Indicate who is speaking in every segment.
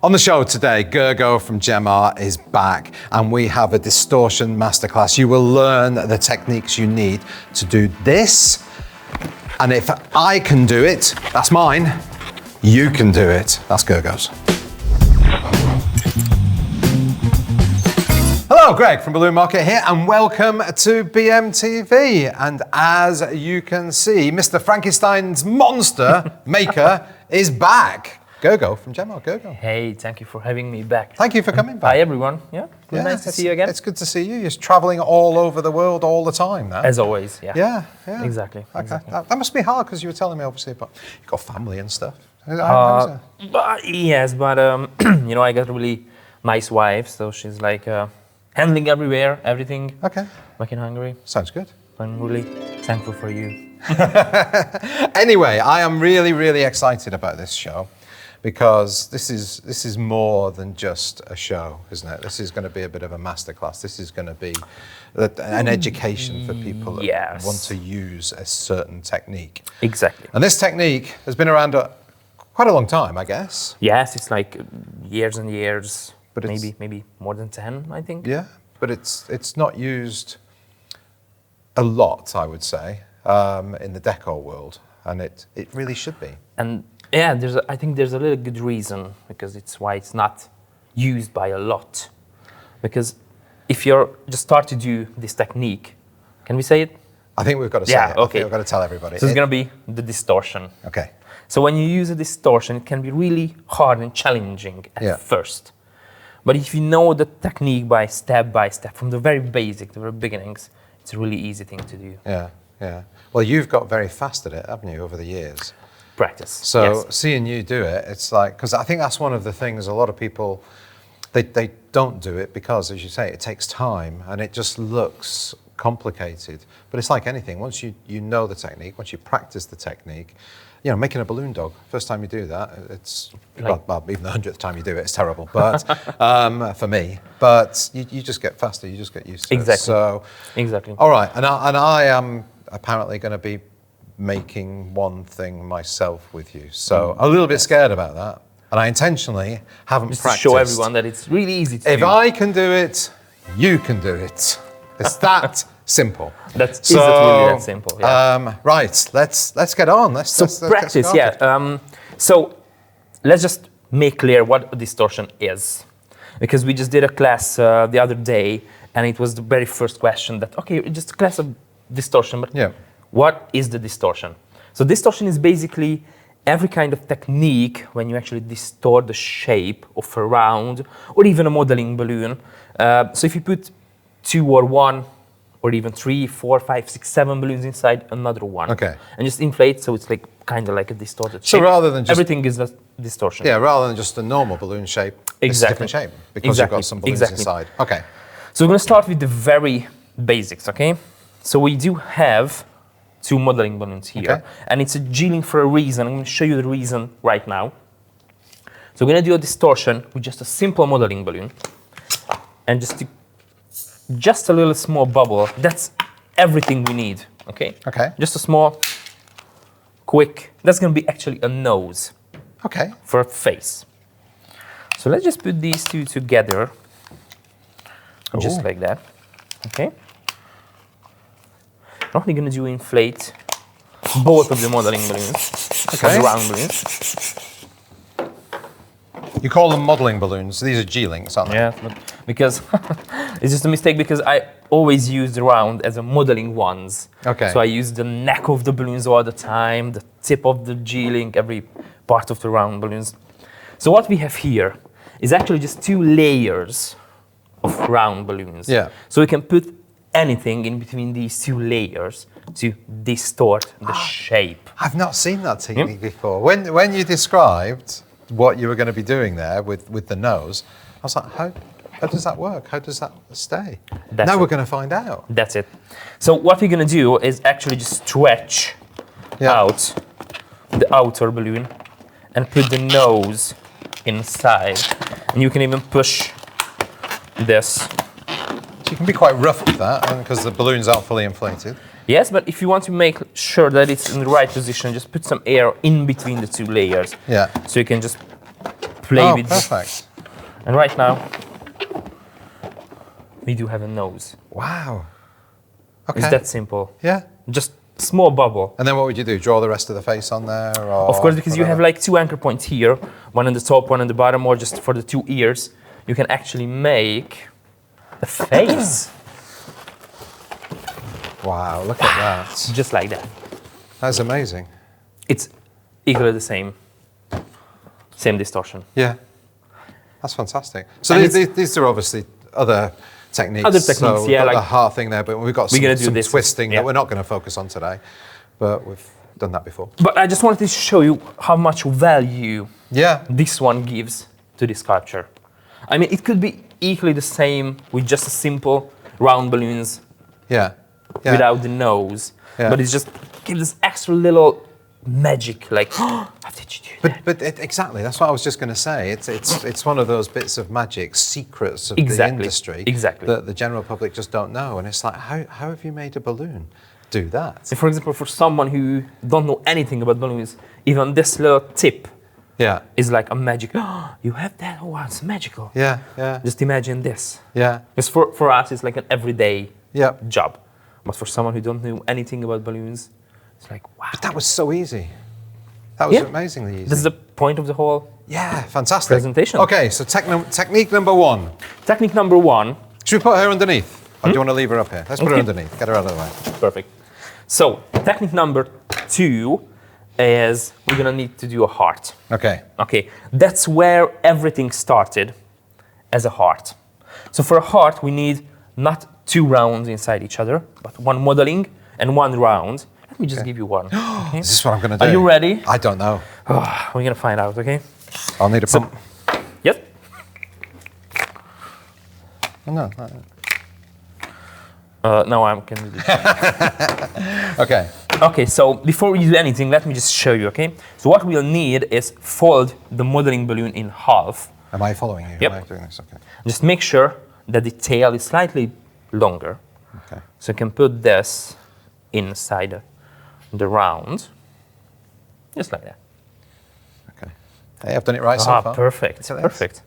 Speaker 1: On the show today, Gergő from Gemar is back and we have a distortion masterclass. You will learn the techniques you need to do this. And if I can do it, that's mine. You can do it. That's Gergő's. Hello, Greg from Balloon Market here, and welcome to BMTV. And as you can see, Mr. Frankenstein's monster maker is back. Gergő from Gemar. Gergő.
Speaker 2: Hey, thank you for having me back.
Speaker 1: Thank you for coming back.
Speaker 2: Hi, everyone. Yeah, nice to see you again.
Speaker 1: It's good to see you. You're traveling all over the world all the time now.
Speaker 2: As always, yeah.
Speaker 1: Yeah.
Speaker 2: Exactly.
Speaker 1: Okay.
Speaker 2: Exactly.
Speaker 1: That must be hard because you were telling me, obviously, but you've got family and stuff.
Speaker 2: Yes, but you know, I got a really nice wife, so she's like handling everything.
Speaker 1: Okay.
Speaker 2: Back in Hungary.
Speaker 1: Sounds good.
Speaker 2: I'm really thankful for you.
Speaker 1: Anyway, I am really, really excited about this show because this is more than just a show, isn't it? This is going to be a bit of a masterclass. This is going to be an education for people that want to use a certain technique.
Speaker 2: Exactly.
Speaker 1: And this technique has been around quite a long time, I guess.
Speaker 2: Yes, it's like years and years,
Speaker 1: but
Speaker 2: maybe more than 10, I think.
Speaker 1: Yeah, but it's not used a lot, I would say, in the decor world, and it really should be.
Speaker 2: And yeah, I think there's a little good reason because it's why it's not used by a lot. Because if you're just start to do this technique, can we say it?
Speaker 1: I think we've got to say it.
Speaker 2: Okay.
Speaker 1: I think we've got to tell everybody.
Speaker 2: So it's going to be the distortion.
Speaker 1: Okay.
Speaker 2: So when you use a distortion, it can be really hard and challenging at first. But if you know the technique by step, from the very basic, the very beginnings, it's a really easy thing to do.
Speaker 1: Yeah. Well, you've got very fast at it, haven't you, over the years?
Speaker 2: Practice.
Speaker 1: So seeing you do it, it's like, because I think that's one of the things a lot of people, they don't do it because, as you say, it takes time and it just looks complicated. But it's like anything. Once you know the technique, once you practice the technique, you know, making a balloon dog, first time you do that, it's, well, even the 100th time you do it, it's terrible, but for me. But you just get faster, you just get used to it. So,
Speaker 2: exactly.
Speaker 1: All right, and I am apparently going to be making one thing myself with you. So I'm a little bit scared about that. And I intentionally haven't
Speaker 2: just
Speaker 1: practiced.
Speaker 2: To show everyone that it's really easy to do.
Speaker 1: If I can do it, you can do it. It's that simple.
Speaker 2: That's really that simple. Yeah.
Speaker 1: Right, let's get on. Let's
Speaker 2: practice. So let's just make clear what a distortion is, because we just did a class the other day, and it was the very first question that just a class of distortion, but what is the distortion? So distortion is basically every kind of technique when you actually distort the shape of a round or even a modeling balloon. So if you put 2 or 1 or even 3, 4, 5, 6, 7 balloons inside another one.
Speaker 1: Okay.
Speaker 2: And just inflate, so it's like kind of like a distorted shape.
Speaker 1: So rather than just
Speaker 2: everything is a distortion.
Speaker 1: Yeah, rather than just a normal balloon shape, it's a different shape because you've got some balloons inside. Okay.
Speaker 2: So we're going to start with the very basics, okay? So we do have 2 modeling balloons here, and it's a G-link for a reason. I'm going to show you the reason right now. So we're going to do a distortion with just a simple modeling balloon, and just a little small bubble. That's everything we need, okay?
Speaker 1: Okay.
Speaker 2: Just a small, quick, that's going to be actually a nose.
Speaker 1: Okay.
Speaker 2: For a face. So let's just put these 2 together, just like that, okay? Now we're going to inflate both of the modeling balloons, the round balloons.
Speaker 1: You call them modeling balloons. These are G-links, aren't they?
Speaker 2: Yeah, because it's just a mistake because I always use the round as a modeling ones.
Speaker 1: Okay.
Speaker 2: So I use the neck of the balloons all the time, the tip of the G-link, every part of the round balloons. So what we have here is actually just 2 layers of round balloons.
Speaker 1: Yeah.
Speaker 2: So we can put anything in between these 2 layers to distort the shape.
Speaker 1: I've not seen that technique before. When you described what you were going to be doing there with the nose, I was like, how does that work? How does that stay? Now we're going to find out.
Speaker 2: That's it. So what we're going to do is actually just stretch out the outer balloon and put the nose inside. And you can even push this.
Speaker 1: So you can be quite rough with that because the balloons aren't fully inflated.
Speaker 2: Yes, but if you want to make sure that it's in the right position, just put some air in between the 2 layers.
Speaker 1: Yeah.
Speaker 2: So you can just play with
Speaker 1: perfect.
Speaker 2: And right now, we do have a nose.
Speaker 1: Wow. Okay.
Speaker 2: It's that simple.
Speaker 1: Yeah.
Speaker 2: Just small bubble.
Speaker 1: And then what would you do? Draw the rest of the face on there? Or
Speaker 2: Of course, because you have
Speaker 1: whatever?
Speaker 2: like 2 anchor points here, one on the top, one on the bottom, or just for the 2 ears, you can actually make the face.
Speaker 1: Wow, look at that.
Speaker 2: Just like that.
Speaker 1: That's amazing.
Speaker 2: It's equally the same. Same distortion.
Speaker 1: Yeah. That's fantastic. So
Speaker 2: And
Speaker 1: these are obviously other techniques.
Speaker 2: Other techniques,
Speaker 1: so
Speaker 2: yeah,
Speaker 1: the
Speaker 2: like-
Speaker 1: heart thing there, but we've got
Speaker 2: We're gonna do
Speaker 1: some
Speaker 2: this,
Speaker 1: twisting
Speaker 2: yeah.
Speaker 1: that we're not going to focus on today, but we've done that before.
Speaker 2: But I just wanted to show you how much value
Speaker 1: Yeah.
Speaker 2: this one gives to the sculpture. I mean, it could be equally the same with just a simple round balloons
Speaker 1: Yeah. Yeah.
Speaker 2: without the nose,
Speaker 1: Yeah.
Speaker 2: but it just gives this extra little magic, like, how did you do that?
Speaker 1: But exactly, that's what I was just going to say. It's one of those bits of magic, secrets of
Speaker 2: Exactly,
Speaker 1: the industry
Speaker 2: exactly.
Speaker 1: that the general public just don't know. And it's like, how have you made a balloon do that?
Speaker 2: So for example, for someone who don't know anything about balloons, even this little tip
Speaker 1: Yeah.
Speaker 2: is like a magic. Oh, you have that? Oh, wow, it's magical.
Speaker 1: Yeah. Yeah.
Speaker 2: Just imagine this.
Speaker 1: Yeah.
Speaker 2: Because for us, it's like an everyday
Speaker 1: Yeah.
Speaker 2: job. But for someone who don't know anything about balloons, it's like, wow.
Speaker 1: But that was so easy. That was
Speaker 2: Yeah.
Speaker 1: amazingly easy.
Speaker 2: This is the point of the whole
Speaker 1: Yeah, fantastic.
Speaker 2: presentation.
Speaker 1: Okay, so technique number 1.
Speaker 2: Technique number 1.
Speaker 1: Should we put her underneath? Or do you want to leave her up here? Let's put her
Speaker 2: Okay.
Speaker 1: underneath. Get her out of the way.
Speaker 2: Perfect. So technique number 2 is we're gonna need to do a heart.
Speaker 1: Okay.
Speaker 2: Okay, that's where everything started as a heart. So for a heart, we need not 2 rounds inside each other, but 1 modeling and 1 round. Let me just give you one. Okay?
Speaker 1: Is this what I'm going to do?
Speaker 2: Are you ready?
Speaker 1: I don't know.
Speaker 2: We're gonna find out, okay?
Speaker 1: I'll need a pump.
Speaker 2: Yes?
Speaker 1: No.
Speaker 2: No, I'm gonna do it.
Speaker 1: Okay.
Speaker 2: Okay, so before we do anything, let me just show you, okay? So what we'll need is fold the modeling balloon in half.
Speaker 1: Am I following you?
Speaker 2: Yep.
Speaker 1: Am I doing this? Okay.
Speaker 2: Just make sure that the tail is slightly longer.
Speaker 1: Okay.
Speaker 2: So you can put this inside the round, just like that.
Speaker 1: Okay. Hey, I've done it right so far.
Speaker 2: Perfect,
Speaker 1: Look at this.
Speaker 2: perfect.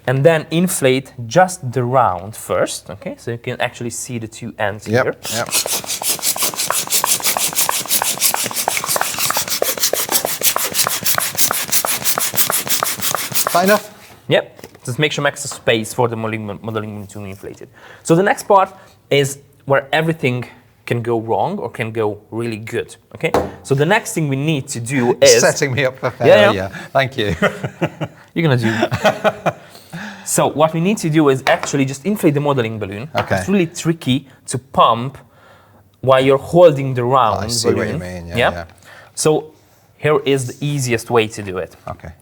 Speaker 2: And then inflate just the round first, okay? So you can actually see the 2 ends
Speaker 1: Yep.
Speaker 2: here.
Speaker 1: Yep. Is that enough?
Speaker 2: Yep. Just make sure extra space for the modeling to be inflated. So the next part is where everything can go wrong or can go really good, okay? So the next thing we need to do is...
Speaker 1: Setting me up for failure.
Speaker 2: Yeah.
Speaker 1: Thank you.
Speaker 2: You're gonna do. So what we need to do is actually just inflate the modeling balloon.
Speaker 1: Okay.
Speaker 2: It's really tricky to pump while you're holding the round
Speaker 1: I see
Speaker 2: balloon.
Speaker 1: what you mean, yeah.
Speaker 2: So here is the easiest way to do it.
Speaker 1: Okay.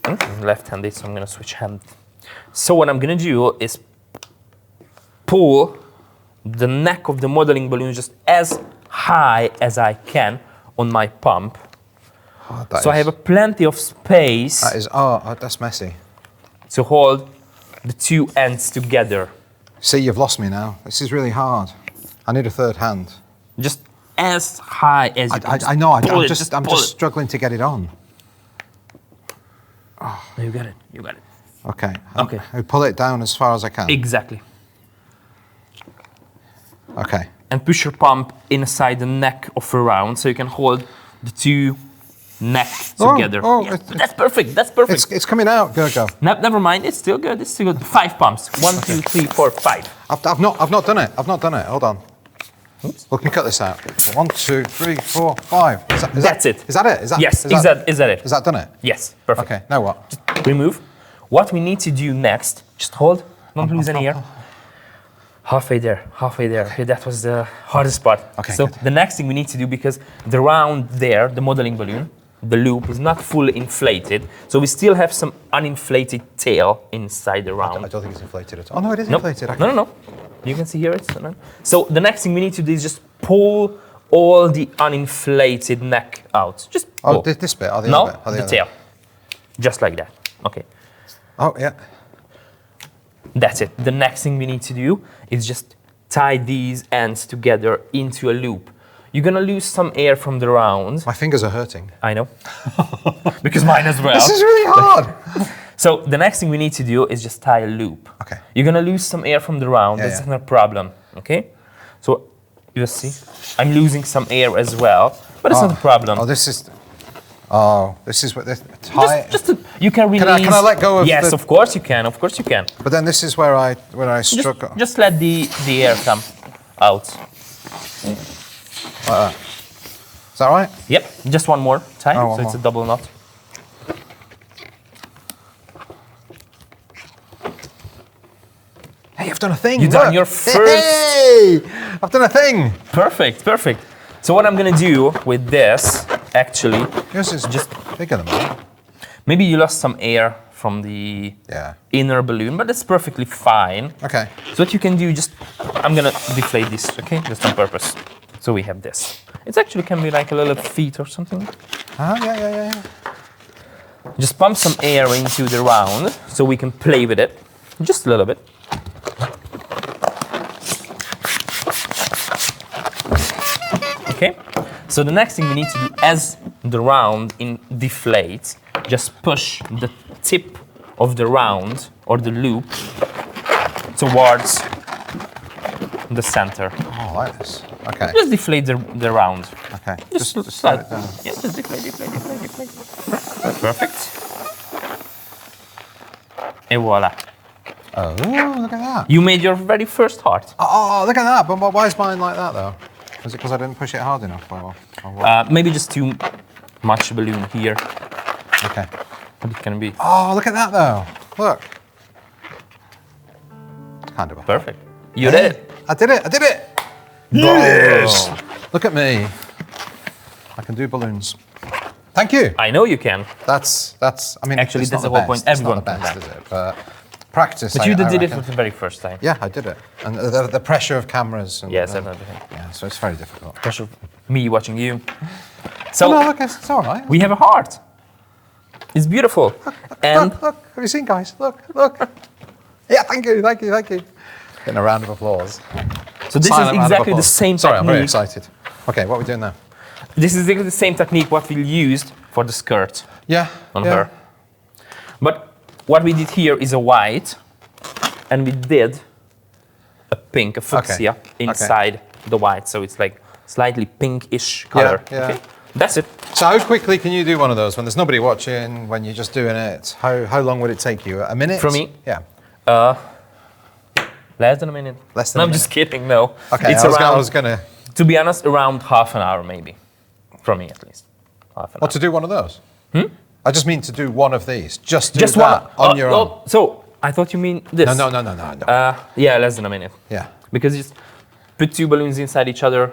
Speaker 2: I'm left-handed, so I'm gonna switch hand. So what I'm gonna do is pull the neck of the modeling balloon just as high as I can on my pump.
Speaker 1: Oh, that
Speaker 2: So I
Speaker 1: is-
Speaker 2: have plenty of space
Speaker 1: That is. That's messy.
Speaker 2: to hold the 2 ends together.
Speaker 1: See, you've lost me now. This is really hard. I need a third hand.
Speaker 2: Just as high as you can.
Speaker 1: I know. I'm
Speaker 2: pull it,
Speaker 1: just
Speaker 2: pull it.
Speaker 1: struggling to get it on.
Speaker 2: You got it. You got it.
Speaker 1: Okay.
Speaker 2: Okay.
Speaker 1: I pull it down as far as I can.
Speaker 2: Exactly.
Speaker 1: Okay.
Speaker 2: And push your pump inside the neck of a round so you can hold the 2 neck together. Yeah, that's perfect. That's perfect.
Speaker 1: It's coming out, Gergő.
Speaker 2: Never mind. It's still good. It's still good. 5 pumps. 1, 2, 3, 4, 5.
Speaker 1: I've not done it. I've not done it. Hold on.
Speaker 2: Oops.
Speaker 1: Let me cut this out. 1, 2, 3, 4, 5.
Speaker 2: That's it.
Speaker 1: Is that it?
Speaker 2: Yes. Is that it?
Speaker 1: Is that done it?
Speaker 2: Yes. Perfect.
Speaker 1: Okay. Now what?
Speaker 2: Remove. What we need to do next, just hold, don't lose any air. Halfway there. Okay, that was the hardest part.
Speaker 1: Okay,
Speaker 2: so
Speaker 1: good.
Speaker 2: the next thing we need to do, because the round there, the modeling balloon, the loop is not fully inflated, so we still have some uninflated tail inside the round.
Speaker 1: I don't think it's inflated at all. Oh no, it is
Speaker 2: Nope.
Speaker 1: inflated.
Speaker 2: No. You can see here it's not. So the next thing we need to do is just pull all the uninflated neck out. Just pull.
Speaker 1: Oh, this bit or the
Speaker 2: No,
Speaker 1: other bit? Or
Speaker 2: the
Speaker 1: other
Speaker 2: tail. Just like that. Okay.
Speaker 1: Oh yeah.
Speaker 2: That's it. The next thing we need to do is just tie these ends together into a loop. you're gonna lose some air from the round.
Speaker 1: My fingers are hurting.
Speaker 2: I know. Because mine as well.
Speaker 1: This is really hard.
Speaker 2: So the next thing we need to do is just tie a loop.
Speaker 1: Okay.
Speaker 2: You're gonna lose some air from the round.
Speaker 1: Yeah,
Speaker 2: That's
Speaker 1: yeah.
Speaker 2: not a problem. Okay. So you just see, I'm losing some air as well, but it's not a problem.
Speaker 1: Oh, this is what this tie.
Speaker 2: You can release.
Speaker 1: Can I let go of
Speaker 2: Yes,
Speaker 1: the-
Speaker 2: of course you can. Of course you can.
Speaker 1: But then this is where I struck.
Speaker 2: Just let the air come out.
Speaker 1: Is that right?
Speaker 2: Yep. Just one more time.
Speaker 1: Oh, one
Speaker 2: so it's a
Speaker 1: more.
Speaker 2: double knot.
Speaker 1: Hey, I've done a thing.
Speaker 2: You've done your first.
Speaker 1: Hey, I've done a thing.
Speaker 2: Perfect. Perfect. So what I'm gonna do with this, actually,
Speaker 1: Yours is just bigger than mine.
Speaker 2: maybe you lost some air from the
Speaker 1: Yeah.
Speaker 2: inner balloon, but that's perfectly fine.
Speaker 1: Okay.
Speaker 2: So what you can do, I'm gonna deflate this, okay? Just on purpose. So we have this. It actually can be like a little feet or something.
Speaker 1: Yeah.
Speaker 2: Just pump some air into the round so we can play with it. Just a little bit. Okay? So the next thing we need to do as the round deflates, just push the tip of the round or the loop towards the center.
Speaker 1: Oh, like this. Okay.
Speaker 2: Just deflate the round.
Speaker 1: Okay.
Speaker 2: Just
Speaker 1: slow
Speaker 2: slide
Speaker 1: it down.
Speaker 2: Yeah, just deflate. Perfect. And voila.
Speaker 1: Oh, look at that.
Speaker 2: You made your very first heart.
Speaker 1: Oh, look at that. But why is mine like that though? Is it because I didn't push it hard enough? Or what?
Speaker 2: Maybe just too much balloon here.
Speaker 1: Okay.
Speaker 2: But it can be
Speaker 1: Oh, look at that though. Look. It's kind of a
Speaker 2: perfect. You did it.
Speaker 1: I did it. Yes. Look at me. I can do balloons. Thank you.
Speaker 2: I know you can.
Speaker 1: That's. I mean,
Speaker 2: Actually,
Speaker 1: it's
Speaker 2: that's
Speaker 1: not
Speaker 2: the whole
Speaker 1: best.
Speaker 2: point.
Speaker 1: It's not
Speaker 2: Everyone
Speaker 1: the
Speaker 2: can
Speaker 1: best,
Speaker 2: do
Speaker 1: is it? But practice.
Speaker 2: But you did it
Speaker 1: reckon.
Speaker 2: for the very first time.
Speaker 1: Yeah, I did it, and the pressure of cameras. And,
Speaker 2: Yes, everything.
Speaker 1: Yeah, so it's very difficult.
Speaker 2: Pressure of me watching you. So
Speaker 1: Oh, no, look, it's all right.
Speaker 2: we have a heart. It's beautiful. And
Speaker 1: Look, have you seen, guys? Look. Yeah, thank you. Getting a round of applause.
Speaker 2: so this
Speaker 1: Silent
Speaker 2: is
Speaker 1: round of
Speaker 2: exactly the
Speaker 1: applause.
Speaker 2: same
Speaker 1: Sorry, I'm very
Speaker 2: technique.
Speaker 1: excited. Okay, what are we doing now?
Speaker 2: This is exactly the same technique what we used for the skirt
Speaker 1: Yeah.
Speaker 2: on her. But what we did here is a white, and we did a pink, a fuchsia inside the white. So it's like slightly pinkish color.
Speaker 1: Yeah.
Speaker 2: Okay? That's it.
Speaker 1: So how quickly can you do one of those when there's nobody watching, when you're just doing it? How long would it take you? A minute?
Speaker 2: For me?
Speaker 1: Yeah.
Speaker 2: Less than a minute.
Speaker 1: Less than
Speaker 2: no,
Speaker 1: a
Speaker 2: I'm
Speaker 1: minute.
Speaker 2: just kidding. No.
Speaker 1: Okay,
Speaker 2: It's
Speaker 1: I was gonna.
Speaker 2: To be honest, around half an hour maybe. For me at least. Half an
Speaker 1: What, to do one of those? I just mean to do one of these. Just do
Speaker 2: Just
Speaker 1: that
Speaker 2: one
Speaker 1: on your own.
Speaker 2: So I thought you mean this.
Speaker 1: No.
Speaker 2: Yeah, less than a minute.
Speaker 1: Yeah.
Speaker 2: Because you just put two balloons inside each other,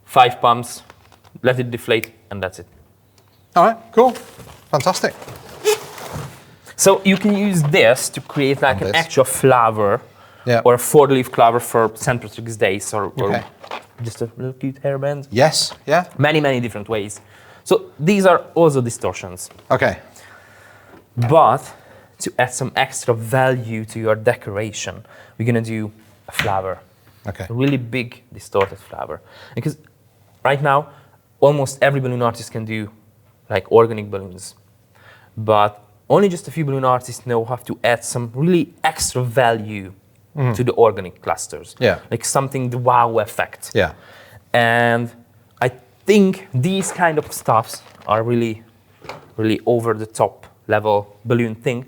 Speaker 2: 5 pumps, let it deflate, and that's it.
Speaker 1: All right, cool. Fantastic.
Speaker 2: So you can use this to create like an
Speaker 1: this.
Speaker 2: actual flower
Speaker 1: Yeah.
Speaker 2: or a 4-leaf clover for St. Patrick's Days or
Speaker 1: Okay.
Speaker 2: just a little cute hairband.
Speaker 1: Yes, yeah.
Speaker 2: Many different ways. So these are also distortions.
Speaker 1: Okay.
Speaker 2: But to add some extra value to your decoration, we're gonna do a flower.
Speaker 1: Okay.
Speaker 2: A really big distorted flower. Because right now, almost every balloon artist can do like organic balloons. But only just a few balloon artists know how to add some really extra value to the organic clusters.
Speaker 1: Yeah.
Speaker 2: Like something, the wow effect.
Speaker 1: Yeah.
Speaker 2: And I think these kind of stuffs are really over the top level balloon thing.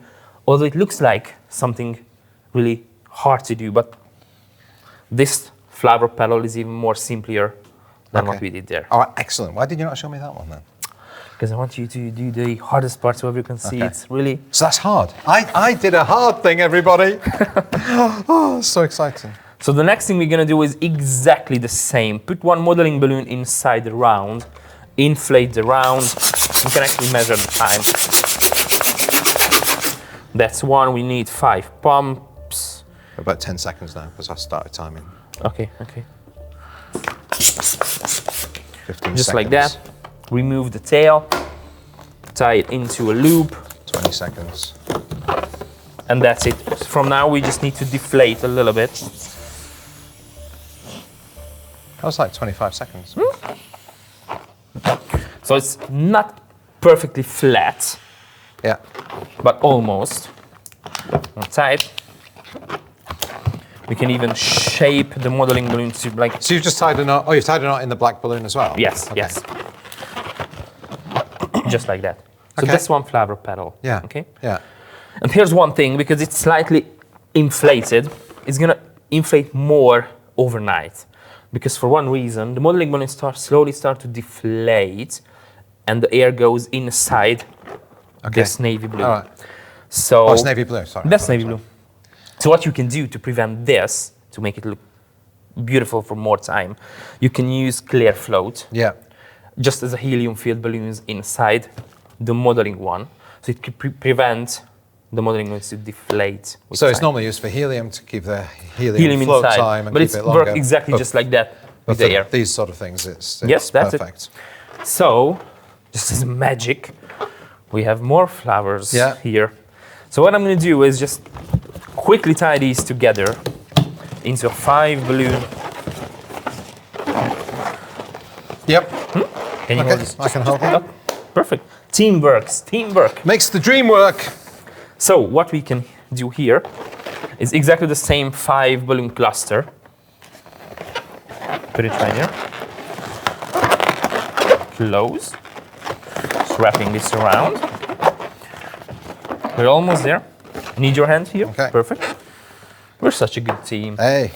Speaker 2: Although it looks like something really hard to do, but this flower petal is even more simpler than what we did there.
Speaker 1: All right, excellent. Why did you not show me that one then?
Speaker 2: Because I want you to do the hardest part so everyone can see.
Speaker 1: Okay.
Speaker 2: It's really...
Speaker 1: So that's hard. I did a hard thing, everybody. Oh, so exciting.
Speaker 2: So the next thing we're gonna do is exactly the same. Put one modeling balloon inside the round, inflate the round. You can actually measure the time. That's one. We need 5 pumps.
Speaker 1: About 10 seconds now, because I started timing.
Speaker 2: Okay.
Speaker 1: 15
Speaker 2: Just
Speaker 1: seconds.
Speaker 2: like that. Remove the tail, tie it into a loop,
Speaker 1: 20 seconds.
Speaker 2: and that's it. From now, we just need to deflate a little bit.
Speaker 1: That was like 25 seconds.
Speaker 2: So it's not perfectly flat,
Speaker 1: Yeah.
Speaker 2: but almost. On tight. We can even shape the modeling balloon to like.
Speaker 1: So you've just tied a knot. Oh, you've tied a knot in the black balloon as well?
Speaker 2: Yes,
Speaker 1: Okay.
Speaker 2: yes. Just like that. So
Speaker 1: Okay.
Speaker 2: that's one flower petal.
Speaker 1: Yeah.
Speaker 2: Okay.
Speaker 1: Yeah.
Speaker 2: And here's one thing, because it's slightly inflated, it's gonna inflate more overnight. Because for one reason, the modeling balloon slowly start to deflate, and the air goes inside this navy blue.
Speaker 1: All right.
Speaker 2: So
Speaker 1: Oh, it's navy blue. Sorry.
Speaker 2: that's navy blue. So what you can do to prevent this, to make it look beautiful for more time, you can use clear float,
Speaker 1: Yeah.
Speaker 2: just as a helium-filled balloons inside the modeling one. So it could prevent the modeling balloons to deflate. With
Speaker 1: So it's
Speaker 2: time.
Speaker 1: normally used for helium to keep the helium,
Speaker 2: helium
Speaker 1: float
Speaker 2: inside,
Speaker 1: time and
Speaker 2: but
Speaker 1: keep
Speaker 2: it's
Speaker 1: it longer.
Speaker 2: work exactly just like that
Speaker 1: But
Speaker 2: with the
Speaker 1: for
Speaker 2: air.
Speaker 1: these sort of things, it's
Speaker 2: Yes, that's
Speaker 1: perfect.
Speaker 2: it. So, just as magic, we have more flowers
Speaker 1: Yeah.
Speaker 2: here. So what I'm going to do is just quickly tie these together into a 5 balloon.
Speaker 1: Yep.
Speaker 2: Can you
Speaker 1: Okay,
Speaker 2: hold this?
Speaker 1: I can hold it.
Speaker 2: Up? Perfect. Teamwork.
Speaker 1: Makes the dream work.
Speaker 2: So what we can do here is exactly the same 5 balloon cluster. Put it right here. Close. Just wrapping this around. We're almost there. Need your hand here.
Speaker 1: Okay.
Speaker 2: Perfect. We're such a good team.
Speaker 1: Hey.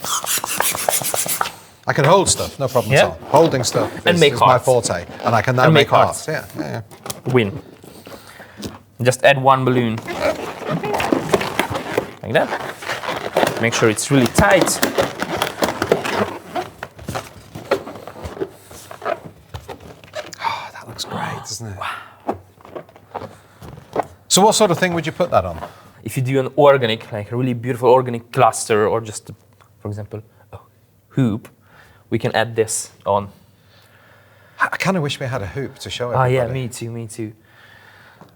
Speaker 1: I can hold stuff, no problem
Speaker 2: Yeah.
Speaker 1: at all. Holding stuff
Speaker 2: And
Speaker 1: is,
Speaker 2: make
Speaker 1: is my
Speaker 2: hearts.
Speaker 1: forte. And I can now
Speaker 2: And
Speaker 1: make
Speaker 2: make
Speaker 1: hearts. Yeah, yeah, yeah.
Speaker 2: Win. Just add 1 balloon. Like that. Make sure it's really tight.
Speaker 1: Oh, that looks great, doesn't it? Wow. So what sort of thing would you put that on?
Speaker 2: If you do an organic, like a really beautiful organic cluster, or just, for example, a hoop, we can add this on.
Speaker 1: I kind of wish we had a hoop to show
Speaker 2: Ah,
Speaker 1: everybody.
Speaker 2: yeah, me too.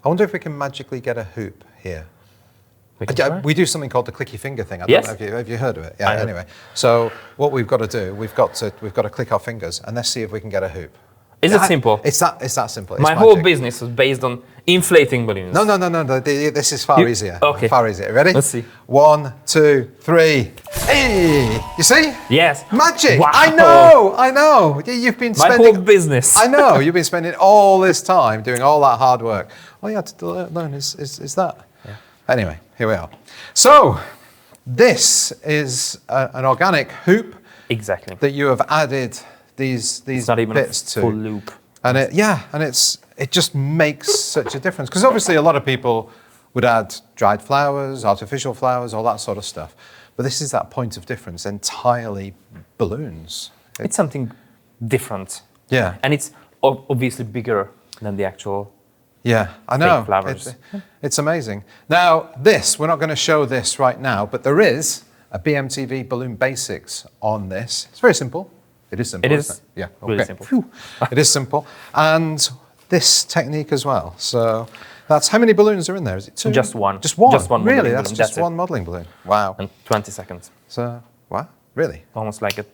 Speaker 1: I wonder if we can magically get a hoop here.
Speaker 2: We can
Speaker 1: Yeah,
Speaker 2: try.
Speaker 1: we do something called the clicky finger thing. I
Speaker 2: Yes.
Speaker 1: don't know if have you heard of it?
Speaker 2: I
Speaker 1: Yeah.
Speaker 2: have.
Speaker 1: Anyway, so what we've got to do, we've got to click our fingers and let's see if we can get a hoop.
Speaker 2: Is it simple?
Speaker 1: It's that simple. It's
Speaker 2: My whole
Speaker 1: magic.
Speaker 2: business is based on inflating balloons.
Speaker 1: No. This is far
Speaker 2: You-
Speaker 1: easier.
Speaker 2: okay.
Speaker 1: Far easier. Ready?
Speaker 2: Let's see.
Speaker 1: 1, 2, 3. Hey! You see?
Speaker 2: Yes.
Speaker 1: Magic!
Speaker 2: Wow.
Speaker 1: I know. You've been
Speaker 2: My
Speaker 1: spending.
Speaker 2: whole business.
Speaker 1: I know. You've been spending all this time doing all that hard work. All you had to learn is that.
Speaker 2: Yeah.
Speaker 1: Anyway, here we are. So, this is an organic hoop
Speaker 2: Exactly.
Speaker 1: that you have added these
Speaker 2: It's not even
Speaker 1: bits
Speaker 2: a
Speaker 1: to.
Speaker 2: full loop.
Speaker 1: And it just makes such a difference because obviously a lot of people would add dried flowers, artificial flowers, all that sort of stuff. But this is that point of difference, entirely balloons.
Speaker 2: It's something different.
Speaker 1: Yeah.
Speaker 2: And it's obviously bigger than the actual.
Speaker 1: Yeah, I know.
Speaker 2: flowers.
Speaker 1: It's amazing. Now, we're not going to show this right now, but there is a BMTV Balloon Basics on this. It's very simple. It is simple.
Speaker 2: It
Speaker 1: isn't
Speaker 2: is
Speaker 1: Yeah.
Speaker 2: really
Speaker 1: okay.
Speaker 2: simple.
Speaker 1: Phew. It is simple. And this technique as well. So that's how many balloons are in there? Is it 2?
Speaker 2: Just one.
Speaker 1: Just one?
Speaker 2: Just one
Speaker 1: Really?
Speaker 2: modelling
Speaker 1: That's
Speaker 2: balloon,
Speaker 1: just
Speaker 2: that's it.
Speaker 1: one modelling balloon. Wow.
Speaker 2: And 20 seconds.
Speaker 1: So, wow. Really?
Speaker 2: Almost like it.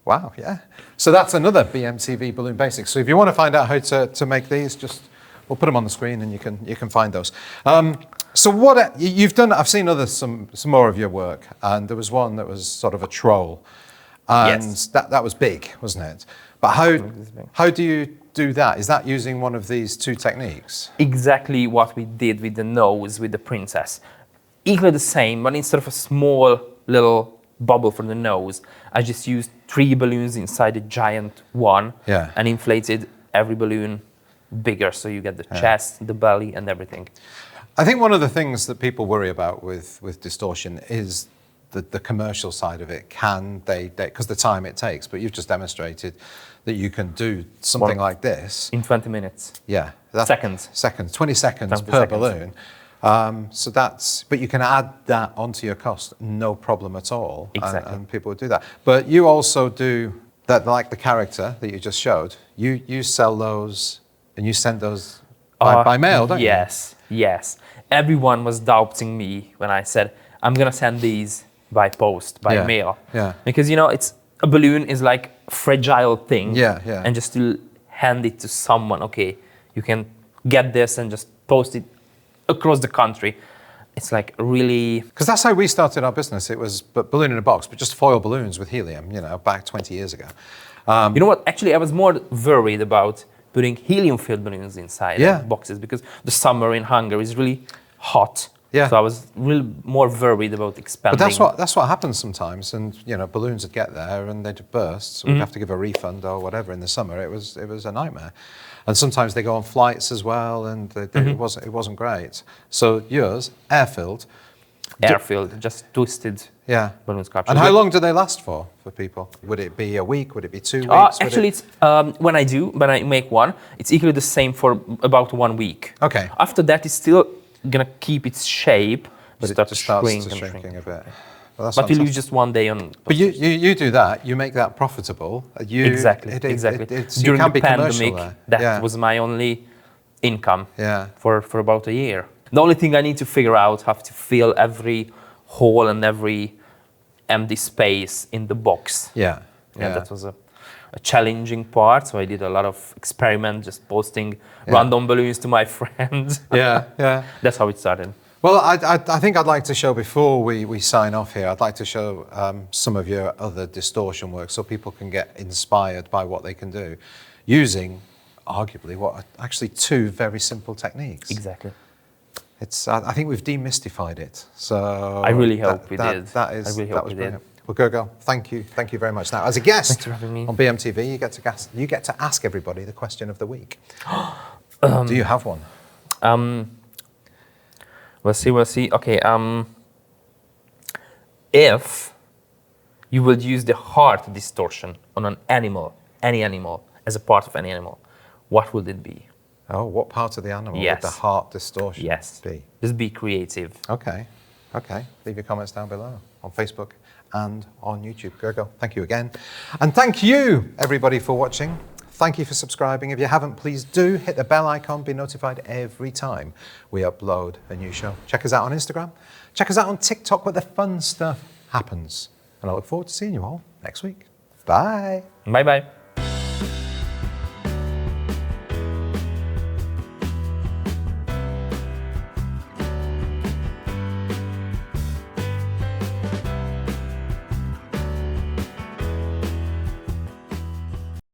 Speaker 1: Wow, yeah. So that's another BMTV Balloon Basics. So if you want to find out how to make these, we'll put them on the screen and you can find those. So what you've done, I've seen some more of your work, and there was one that was sort of a troll, and
Speaker 2: Yes.
Speaker 1: that was big, wasn't it? But how do you do that? Is that using one of these 2 techniques?
Speaker 2: Exactly what we did with the nose with the princess. Equally the same, but instead of a small little bubble for the nose, I just used 3 balloons inside the giant one.
Speaker 1: Yeah.
Speaker 2: And inflated every balloon bigger, so you get the chest, the belly, and everything.
Speaker 1: I think one of the things that people worry about with distortion is the commercial side of it. Can they, because the time it takes, but you've just demonstrated that you can do something like this.
Speaker 2: In 20 minutes.
Speaker 1: Yeah.
Speaker 2: 20
Speaker 1: seconds
Speaker 2: 20
Speaker 1: per
Speaker 2: seconds.
Speaker 1: balloon. So but you can add that onto your cost, no problem at all.
Speaker 2: Exactly.
Speaker 1: And people would do that. But you also do that, like the character that you just showed, you sell those and you send those by mail, don't you?
Speaker 2: Yes. Everyone was doubting me when I said, I'm going to send these by post, by
Speaker 1: Yeah,
Speaker 2: mail.
Speaker 1: yeah.
Speaker 2: Because, a balloon is like a fragile thing.
Speaker 1: Yeah.
Speaker 2: And just to hand it to someone, okay, you can get this and just post it across the country. It's like really...
Speaker 1: Because that's how we started our business. It was balloon in a box, but just foil balloons with helium, back 20 years ago.
Speaker 2: You know what? Actually, I was more worried about putting helium-filled balloons inside boxes because the summer in Hungary is really hot.
Speaker 1: Yeah.
Speaker 2: So I was really more worried about expanding.
Speaker 1: But that's what happens sometimes, and balloons would get there and they'd burst, so we'd have to give a refund or whatever. In the summer, it was a nightmare, and sometimes they go on flights as well, and it wasn't great. So yours air-filled,
Speaker 2: just twisted balloons captured.
Speaker 1: And how long do they last for people? Would it be a week? Would it be 2 weeks?
Speaker 2: Actually, it's when I make one, it's equally the same for about 1 week.
Speaker 1: Okay.
Speaker 2: After that, it's still gonna keep its shape,
Speaker 1: but
Speaker 2: start
Speaker 1: it just starts
Speaker 2: shrinking
Speaker 1: a bit.
Speaker 2: but
Speaker 1: Well,
Speaker 2: we'll use just 1 day on.
Speaker 1: But you do that. You make that profitable.
Speaker 2: Exactly. During
Speaker 1: you can
Speaker 2: the
Speaker 1: be commercial
Speaker 2: pandemic,
Speaker 1: there.
Speaker 2: that was my only income.
Speaker 1: Yeah.
Speaker 2: For about a year. The only thing I need to figure out how to fill every hole and every empty space in the box.
Speaker 1: Yeah.
Speaker 2: And that was a challenging part. So I did a lot of experiment, just posting random balloons to my friends.
Speaker 1: Yeah.
Speaker 2: That's how it started.
Speaker 1: Well, I think I'd like to show, before we sign off here, I'd like to show some of your other distortion work so people can get inspired by what they can do using, arguably, what are actually 2 very simple techniques.
Speaker 2: Exactly.
Speaker 1: I think we've demystified it. So
Speaker 2: I really hope we did.
Speaker 1: That was brilliant. Well, Gergő, thank you very much. Now, as a guest
Speaker 2: Thanks for having me.
Speaker 1: on BMTV, you get to ask everybody the question of the week. Do you have one?
Speaker 2: We'll see. Okay. If you would use the heart distortion on an animal, any animal, as a part of any animal, what would it be?
Speaker 1: Oh, what part of the animal would the heart distortion be?
Speaker 2: Just be creative.
Speaker 1: Okay. Leave your comments down below on Facebook and on YouTube. Gergő, thank you again. And thank you, everybody, for watching. Thank you for subscribing. If you haven't, please do hit the bell icon, be notified every time we upload a new show. Check us out on Instagram. Check us out on TikTok, where the fun stuff happens. And I look forward to seeing you all next week. Bye.
Speaker 2: Bye-bye.